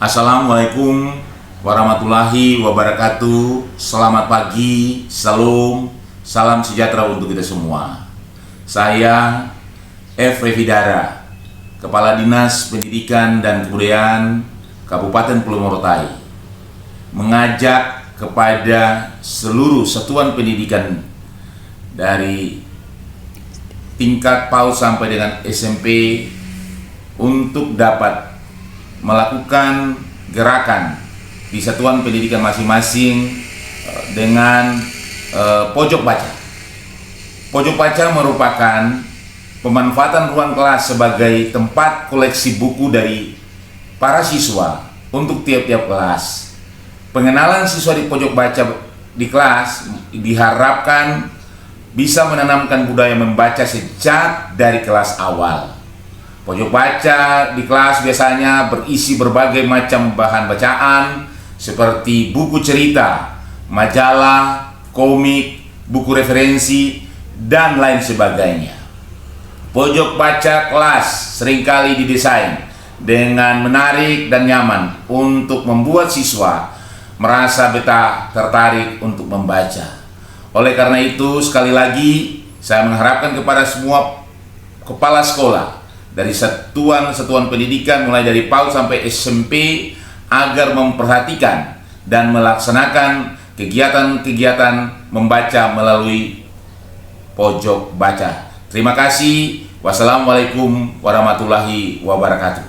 Assalamualaikum warahmatullahi wabarakatuh. Selamat pagi, salam sejahtera untuk kita semua. Saya F. Revidara, Kepala Dinas Pendidikan dan Kebudayaan Kabupaten Pulau Morotai, mengajak kepada seluruh satuan pendidikan dari tingkat PAUD sampai dengan SMP untuk dapat melakukan gerakan di satuan pendidikan masing-masing dengan pojok baca. Pojok baca merupakan pemanfaatan ruang kelas sebagai tempat koleksi buku dari para siswa untuk tiap-tiap kelas. Pengenalan siswa di pojok baca di kelas diharapkan bisa menanamkan budaya membaca sejak dari kelas awal. Pojok baca di kelas biasanya berisi berbagai macam bahan bacaan seperti buku cerita, majalah, komik, buku referensi, dan lain sebagainya. Pojok baca kelas seringkali didesain dengan menarik dan nyaman untuk membuat siswa merasa betah tertarik untuk membaca. Oleh karena itu, sekali lagi saya mengharapkan kepada semua kepala sekolah dari satuan pendidikan mulai dari PAUD sampai SMP agar memperhatikan dan melaksanakan kegiatan-kegiatan membaca melalui pojok baca. Terima kasih. Wassalamualaikum warahmatullahi wabarakatuh.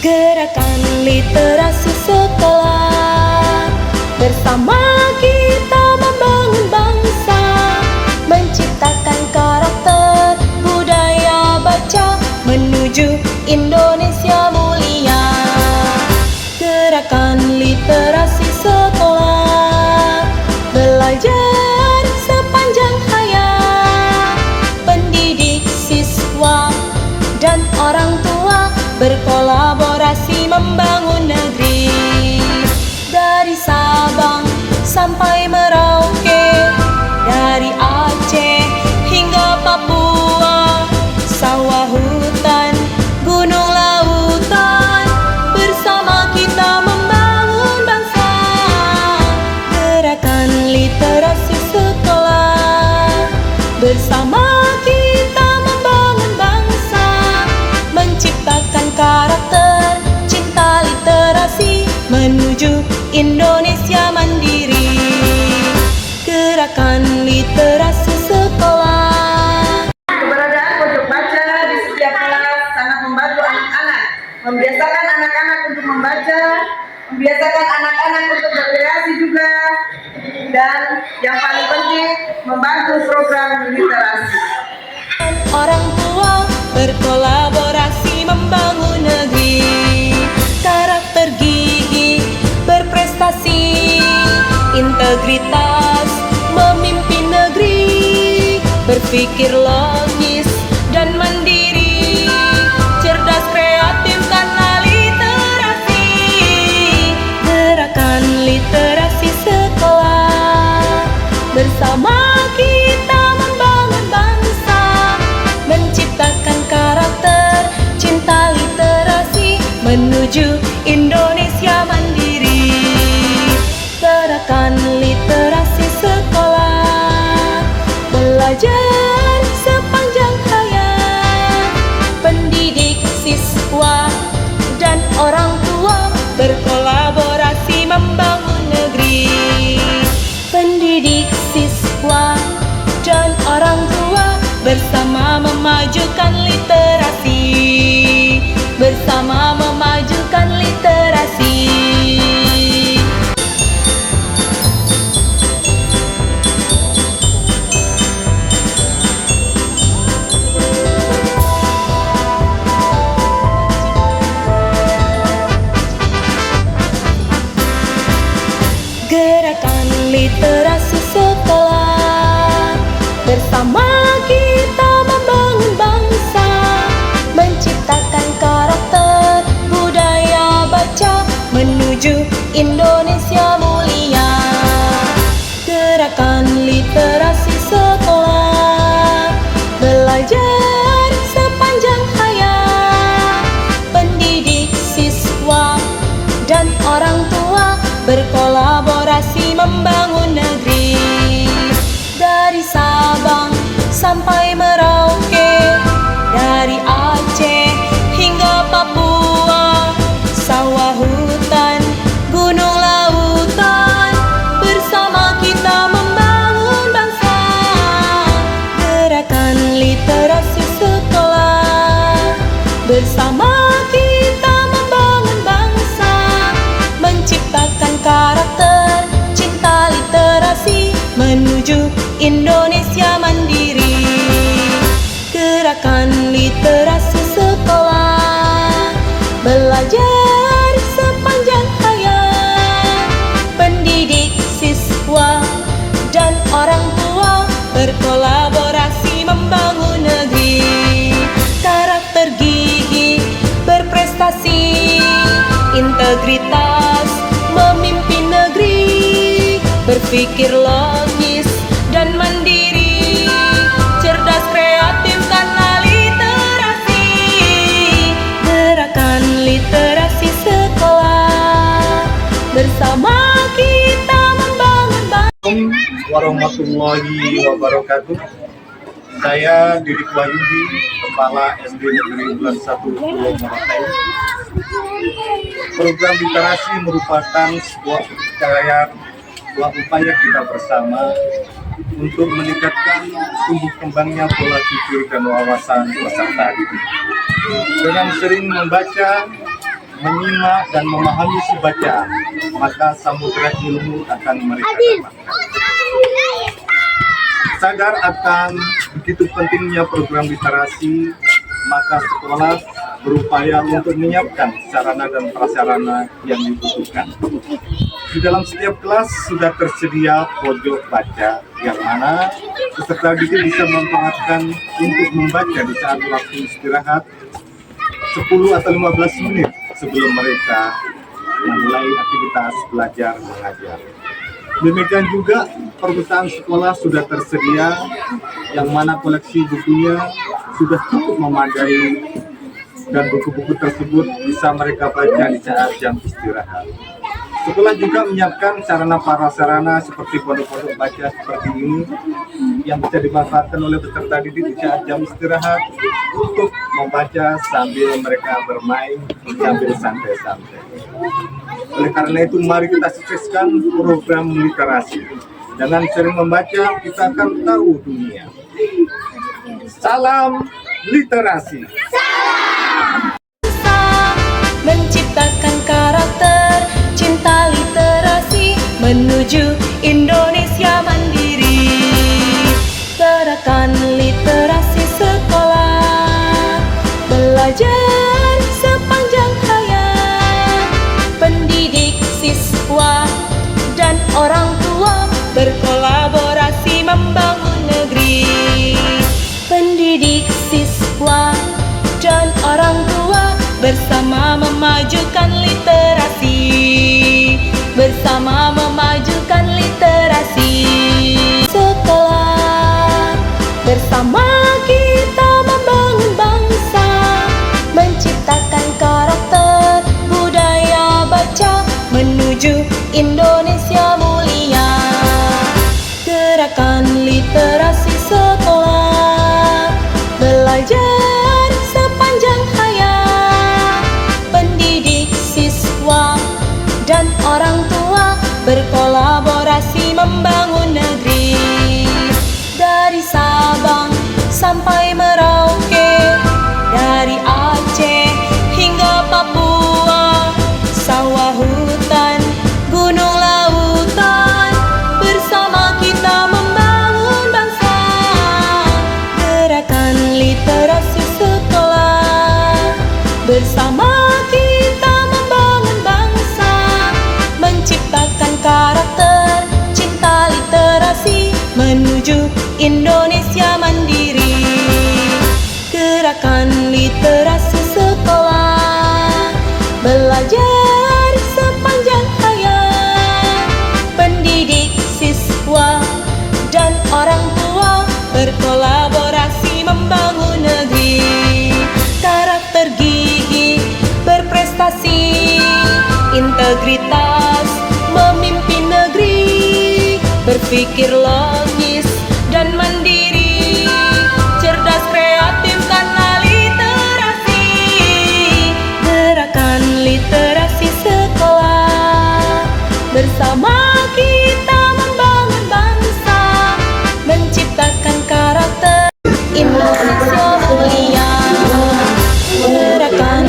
Gerakan literasi sekolah, bersama kita membangun bangsa, menciptakan karakter budaya baca menuju Indonesia mulia. Gerakan literasi sekolah, belajar sepanjang hayat, pendidik siswa dan orang tua berkolaborasi membangun negeri. Dari Sabang sampai Merauke, dari Aceh hingga Papua, sawah hutan, gunung lautan, bersama kita membangun bangsa. Gerakan literasi sekolah, bersama kita membangun bangsa, menciptakan karakter cinta literasi menuju Indonesia mandiri. Gerakan literasi sekolah. Keberadaan pojok baca di setiap kelas sangat membantu anak-anak, membiasakan anak-anak untuk membaca, membiasakan anak-anak untuk berkreasi juga, dan yang paling penting membantu program literasi. Orang tua berkolaborasi membangun negeri. Karakter gigih berprestasi, integritas memimpin negeri, berpikir logis dan mandiri, cerdas kreatif karena literasi. Gerakan literasi sekolah, bersama kita membangun bangsa, menciptakan karakter cinta literasi menuju Indonesia mandiri. Gerakan literasi sekolah, belajar sepanjang hayat, pendidik siswa dan orang tua berkolaborasi membangun negeri. Pendidik siswa dan orang tua bersama memajukan literasi, bersama memajukan literasi. Gerakan literasi sekolah, bersama kita membangun bangsa, menciptakan karakter Bersama kita membangun bangsa, menciptakan karakter, cinta literasi, menuju Indonesia mandiri. Gerakan literasi sekolah, belajar sepanjang hayat, pendidik, siswa, dan orang tua berkolaborasi membangun negeri. Karakter gigih, berprestasi, integritas, memimpin negeri, berpikir logis dan mandiri, cerdas kreatif karena literasi. Gerakan literasi sekolah, bersama kita membangun bangsa. Assalamualaikum warahmatullahi wabarakatuh. Saya Didik Wahyudi, Kepala SD Negeri Bulan 1 Pulau Morotai. Program literasi merupakan sebuah upaya kita bersama untuk meningkatkan tumbuh kembangnya pola pikir dan wawasan peserta didik. Dengan sering membaca, menyimak, dan memahami si bacaan, maka samudera ilmu akan mereka dapatkan. Sadar akan begitu pentingnya program literasi, maka sekolah berupaya untuk menyiapkan sarana dan prasarana yang dibutuhkan. Di dalam setiap kelas sudah tersedia pojok baca, yang mana peserta didik bisa memanfaatkan untuk membaca di saat waktu istirahat 10 atau 15 menit sebelum mereka memulai aktivitas belajar mengajar. Demikian juga perpustakaan sekolah sudah tersedia, yang mana koleksi bukunya sudah cukup memadai dan buku-buku tersebut bisa mereka baca di saat jam istirahat. Sekolah juga menyiapkan sarana prasarana seperti pondok-pondok baca seperti ini yang bisa dimanfaatkan oleh peserta didik di saat jam istirahat untuk membaca sambil mereka bermain, sambil santai-santai. Oleh karena itu, mari kita sukseskan program literasi. Dengan sering membaca, kita akan tahu dunia. Salam literasi. Menciptakan karakter, cinta literasi, menuju Indonesia mandiri. Gerakan literasi sekolah, belajar sepanjang hayat, pendidik, siswa, dan orang tua berkolaborasi membangun negeri. Pendidik, siswa, dan orang tua bersama memajukan literasi, bersama memajukan literasi. Sekolah, bersama kita membangun bangsa, menciptakan karakter, budaya baca, menuju Indonesia mulia. Gerakan literasi sekolah, belajar sepanjang hayat, pendidik, siswa, dan orang tua berkolaborasi membangun negeri. Dari Sabang sampai Merauke, dari Aceh hingga Papua, sawah hutan, gunung lautan, bersama kita membangun bangsa. Gerakan literasi sekolah, bersama kita membangun bangsa, menciptakan karakter, cinta literasi, menuju Indonesia mandiri. Gerakan literasi sekolah, belajar sepanjang hayat, pendidik, siswa, dan orang tua berkolaborasi membangun negeri. Karakter gigih, berprestasi, integritas, memimpin negeri, berpikir logis dan mandiri, cerdas kreatif karena literasi. Gerakan literasi sekolah, bersama kita membangun bangsa, menciptakan karakter Indonesia mulia. Gerakan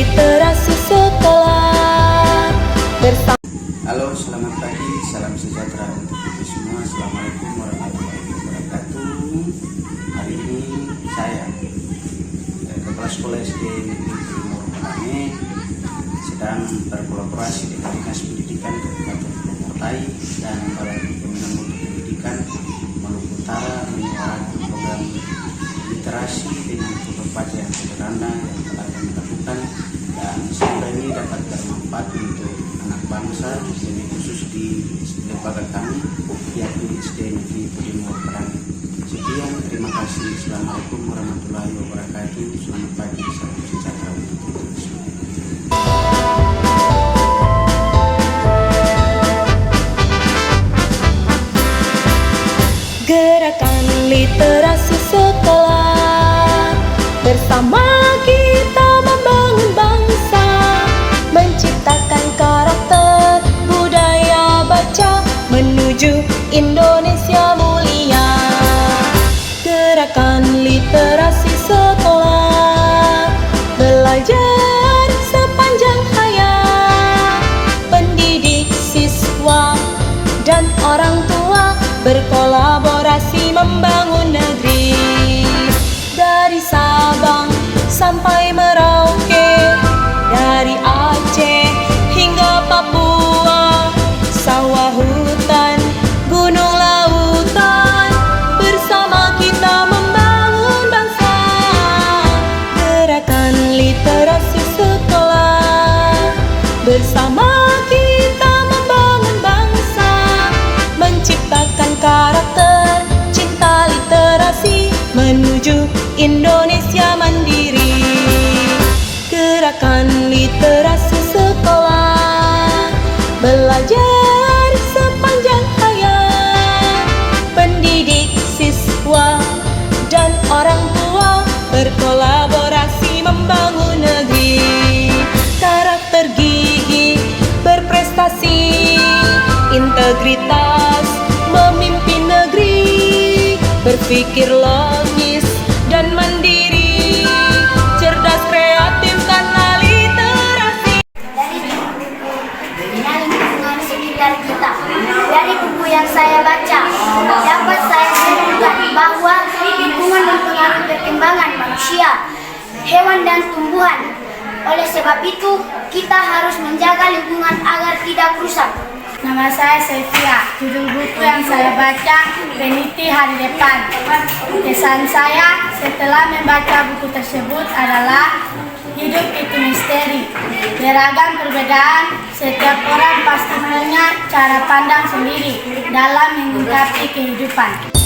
literasi sekolah bersama. Halo, selamat pagi, salam sejahtera untuk kita semua. Assalamualaikum warahmatullahi wabarakatuh. Hari ini saya, Kepala Sekolah SD Negeri Timur Kalame, sedang berkolaborasi dengan Dinas Pendidikan Kabupaten Purwokerto dan Balai Pembinaan Mutu Pendidikan Maluku Utara menyuarakan program literasi dengan tutur baca yang sederhana yang telah kami lakukan, dan semoga ini dapat bermanfaat untuk anak bangsa, lebih khusus di lembaga kami yakni SD Negeri Timur Kalame. Sekian, terima kasih. Assalamualaikum warahmatullahi wabarakatuh. Selamat pagi, salam sejahtera untuk kita semua. Gerakan literasi sekolah bersama kita membangun bangsa, menciptakan karakter budaya baca menuju Indonesia mulia. Gerakan literasi sekolah, belajar sepanjang hayat, pendidik siswa dan orang tua berkolaborasi membangun negeri. Dari Sabang sampai Merauke, dari Aceh hingga Papua, sawah hutan, gunung lautan, bersama kita membangun bangsa. Gerakan literasi sekolah, bersama kita membangun bangsa, menciptakan karakter cinta literasi menuju Indonesia mandiri. Gerakan literasi sekolah, belajar sepanjang hayat, pendidik siswa dan orang tua berkolaborasi membangun negeri. Karakter gigih berprestasi, integritas memimpin negeri, berpikir logis dan mandiri, cerdas kreatif karena literasi. Dari buku mengenal lingkungan sekitar kita, dari buku yang saya baca, dapat saya simpulkan bahwa lingkungan mempengaruhi perkembangan manusia, hewan dan tumbuhan. Oleh sebab itu, kita harus menjaga lingkungan agar tidak rusak. Nama saya Sevia. Judul buku yang saya baca, Peniti Hari Depan. Kesan saya setelah membaca buku tersebut adalah hidup itu misteri. Beragam perbedaan, setiap orang pasti punya cara pandang sendiri dalam menyikapi kehidupan.